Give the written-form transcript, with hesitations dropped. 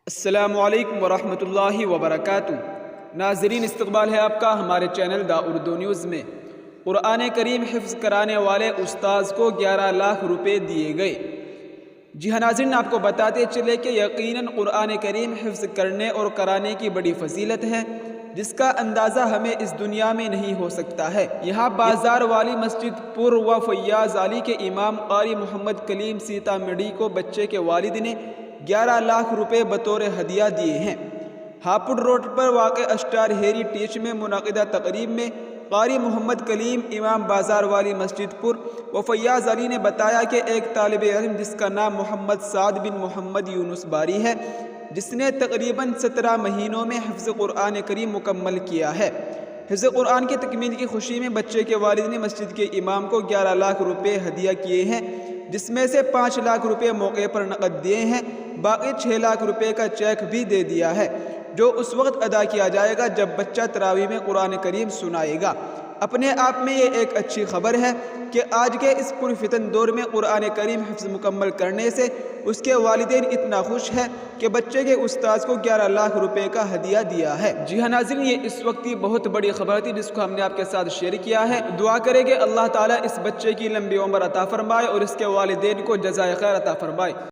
السلام علیکم ورحمۃ اللہ وبرکاتہ۔ ناظرین، استقبال ہے آپ کا ہمارے چینل دا اردو نیوز میں۔ قرآن کریم حفظ کرانے والے استاذ کو 11 لاکھ روپے دیے گئے۔ جی ہاں ناظرین، آپ کو بتاتے چلے کہ یقیناً قرآن کریم حفظ کرنے اور کرانے کی بڑی فضیلت ہے، جس کا اندازہ ہمیں اس دنیا میں نہیں ہو سکتا ہے۔ یہاں بازار والی مسجد پر و فیاض علی کے امام قاری محمد کلیم سیتا مڈی کو بچے کے والد نے 11 لاکھ روپے بطور ہدیہ دیے ہیں۔ ہاپوڑ روڈ پر واقع اسٹار ہیری ٹیچ میں منعقدہ تقریب میں قاری محمد کلیم امام بازار والی مسجد پر و فیاض علی نے بتایا کہ ایک طالب علم جس کا نام محمد سعد بن محمد یونس باری ہے، جس نے تقریباً 17 مہینوں میں حفظ قرآن کریم مکمل کیا ہے، حفظ قرآن کی تکمیل کی خوشی میں بچے کے والد نے مسجد کے امام کو 11 لاکھ روپے ہدیہ کیے ہیں، جس میں سے 5 لاکھ روپے موقع پر نقد دیے ہیں، باقی 6 لاکھ روپے کا چیک بھی دے دیا ہے، جو اس وقت ادا کیا جائے گا جب بچہ تراویح میں قرآن کریم سنائے گا۔ اپنے آپ میں یہ ایک اچھی خبر ہے کہ آج کے اس پرفتن دور میں قرآن کریم حفظ مکمل کرنے سے اس کے والدین اتنا خوش ہیں کہ بچے کے استاذ کو 11 لاکھ روپے کا ہدیہ دیا ہے۔ جی ہاں ناظرین، یہ اس وقت کی بہت بڑی خبر تھی جس کو ہم نے آپ کے ساتھ شیئر کیا ہے۔ دعا کریں کہ اللہ تعالیٰ اس بچے کی لمبی عمر عطا فرمائے اور اس کے والدین کو جزائے خیر عطا فرمائے۔